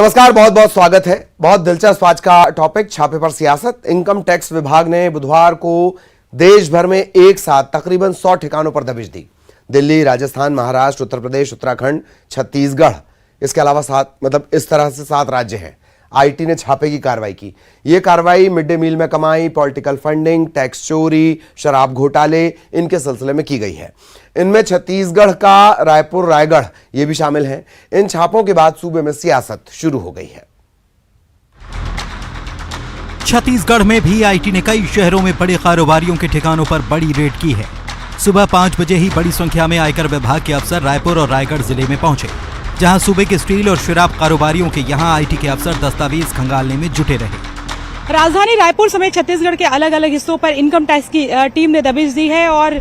नमस्कार, बहुत बहुत स्वागत है। बहुत दिलचस्प आज का टॉपिक छापे पर सियासत। इनकम टैक्स विभाग ने बुधवार को देश भर में एक साथ तकरीबन 100 ठिकानों पर दबिश दी। दिल्ली, राजस्थान, महाराष्ट्र, उत्तर प्रदेश, उत्तराखंड, छत्तीसगढ़, इसके अलावा इस तरह से 7 राज्य हैं। आईटी ने छापे की कार्रवाई की। यह कार्रवाई मिड डे मील में कमाई, पॉलिटिकल फंडिंग, टैक्स चोरी, शराब घोटाले, इनके सिलसिले में की गई है। इनमें छत्तीसगढ़ का रायपुर, रायगढ़ ये भी शामिल हैं। इन छापों के बाद सूबे में सियासत शुरू हो गई है। छत्तीसगढ़ में भी आईटी ने कई शहरों में बड़े कारोबारियों के ठिकानों पर बड़ी रेड की है। सुबह 5 बजे ही बड़ी संख्या में आयकर विभाग के अफसर रायपुर और रायगढ़ जिले में पहुंचे, जहां सूबे के स्टील और शराब कारोबारियों के यहां आईटी के अफसर दस्तावेज खंगालने में जुटे रहे। राजधानी रायपुर समेत छत्तीसगढ़ के अलग अलग हिस्सों पर इनकम टैक्स की टीम ने दबिश दी है और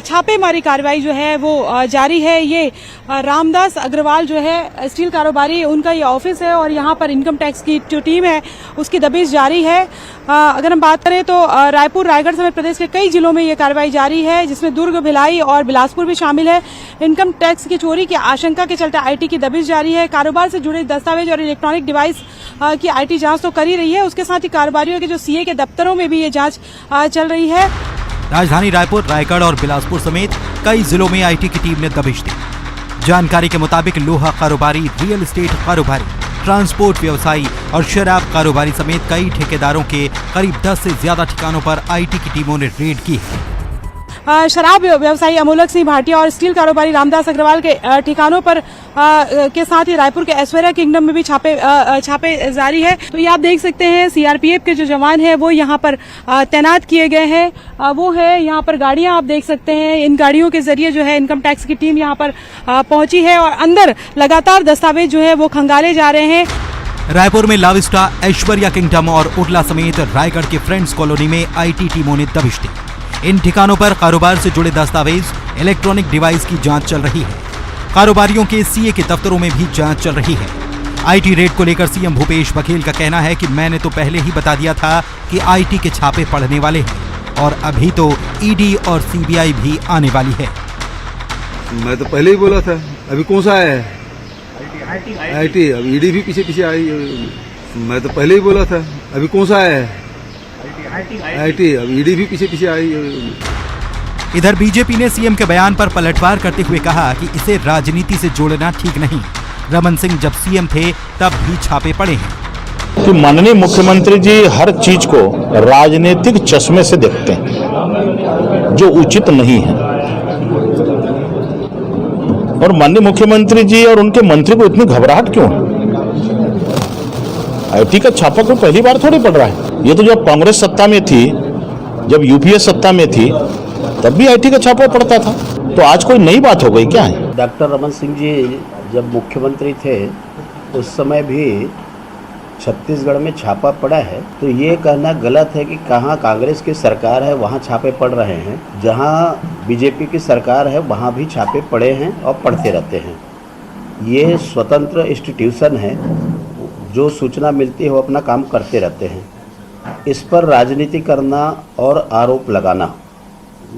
छापेमारी कार्रवाई जो है वो जारी है। ये रामदास अग्रवाल जो है स्टील कारोबारी, उनका ये ऑफिस है और यहाँ पर इनकम टैक्स की जो टीम है उसकी दबिश जारी है। अगर हम बात करें तो रायपुर, रायगढ़ समेत प्रदेश के कई जिलों में ये कार्रवाई जारी है, जिसमें दुर्ग, भिलाई और बिलासपुर भी शामिल है। इनकम टैक्स की चोरी की आशंका के चलते आईटी की दबिश जारी है। कारोबार से जुड़े दस्तावेज और इलेक्ट्रॉनिक डिवाइस की आईटी जांच तो कर ही रही है, उसके साथ ही कारोबारियों के जो सीए के दफ्तरों में भी ये जांच चल रही है। राजधानी रायपुर, रायगढ़ और बिलासपुर समेत कई जिलों में आईटी की टीम ने दबिश दी। जानकारी के मुताबिक लोहा कारोबारी, रियल एस्टेट कारोबारी, ट्रांसपोर्ट व्यवसायी और शराब कारोबारी समेत कई ठेकेदारों के करीब 10 से ज्यादा ठिकानों पर आईटी की टीमों ने रेड की है। शराब व्यवसायी अमोलक सिंह भाटिया और स्टील कारोबारी रामदास अग्रवाल के ठिकानों पर के साथ ही रायपुर के ऐश्वर्या किंगडम में भी छापे जारी है। तो ये आप देख सकते हैं सीआरपीएफ के जो जवान हैं वो यहाँ पर तैनात किए गए हैं। वो है यहाँ पर गाड़ियां आप देख सकते हैं। इन गाड़ियों के जरिए जो है इनकम टैक्स की टीम यहाँ पर पहुंची है और अंदर लगातार दस्तावेज जो है वो खंगाले जा रहे हैं। रायपुर में लाविस्टा, ऐश्वर्या किंगडम और उर्ला समेत रायगढ़ के फ्रेंड्स कॉलोनी में आईटी टीमों ने दबिश दी। इन ठिकानों पर कारोबार से जुड़े दस्तावेज, इलेक्ट्रॉनिक डिवाइस की जांच चल रही है। कारोबारियों के सीए के दफ्तरों में भी जांच चल रही है। आईटी रेड को लेकर सीएम भूपेश बघेल का कहना है कि मैंने तो पहले ही बता दिया था कि आईटी के छापे पड़ने वाले हैं और अभी तो ईडी और सीबीआई भी आने वाली है। मैं तो पहले ही बोला था, अभी कौन सा आया है आईटी, अब ईडी भी पीछे पीछे आई। मैं तो पहले ही बोला था, अभी कौन सा आया है आईटी, अब ईडी भी पीछे पीछे आई। इधर बीजेपी ने सीएम के बयान पर पलटवार करते हुए कहा कि इसे राजनीति से जोड़ना ठीक नहीं। रमन सिंह जब सीएम थे तब भी छापे पड़े हैं। कि माननीय मुख्यमंत्री जी हर चीज को राजनीतिक चश्मे से देखते हैं, जो उचित नहीं है। और माननीय मुख्यमंत्री जी और उनके मंत्री को इतनी घबराहट क्यों है? आईटी का छापा कोई पहली बार थोड़ी पड़ रहा है। ये तो जब कांग्रेस सत्ता में थी, जब यूपीए सत्ता में थी, तब भी आईटी का छापा पड़ता था। तो आज कोई नई बात हो गई क्या है? डॉक्टर रमन सिंह जी जब मुख्यमंत्री थे उस समय भी छत्तीसगढ़ में छापा पड़ा है। तो ये कहना गलत है कि कहाँ कांग्रेस की सरकार है वहाँ छापे पड़ रहे हैं। जहाँ बीजेपी की सरकार है वहाँ भी छापे पड़े हैं और पड़ते रहते हैं। ये स्वतंत्र इंस्टीट्यूशन है, जो सूचना मिलती है वो अपना काम करते रहते हैं। इस पर राजनीति करना और आरोप लगाना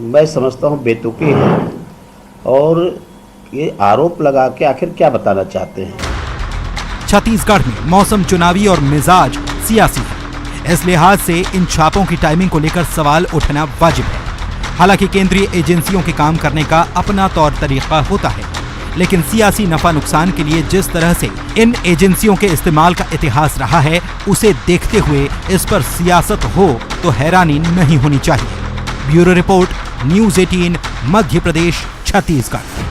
मैं समझता हूँ बेतुकी है। और ये आरोप लगा के आखिर क्या बताना चाहते हैं? छत्तीसगढ़ में मौसम चुनावी और मिजाज सियासी है। इस लिहाज से इन छापों की टाइमिंग को लेकर सवाल उठना वाजिब है। हालांकि केंद्रीय एजेंसियों के काम करने का अपना तौर तरीका होता है, लेकिन सियासी नफा नुकसान के लिए जिस तरह से इन एजेंसियों के इस्तेमाल का इतिहास रहा है, उसे देखते हुए इस पर सियासत हो तो हैरानी नहीं होनी चाहिए। Bureau report, news 18, Madhya Pradesh, Chhattisgarh.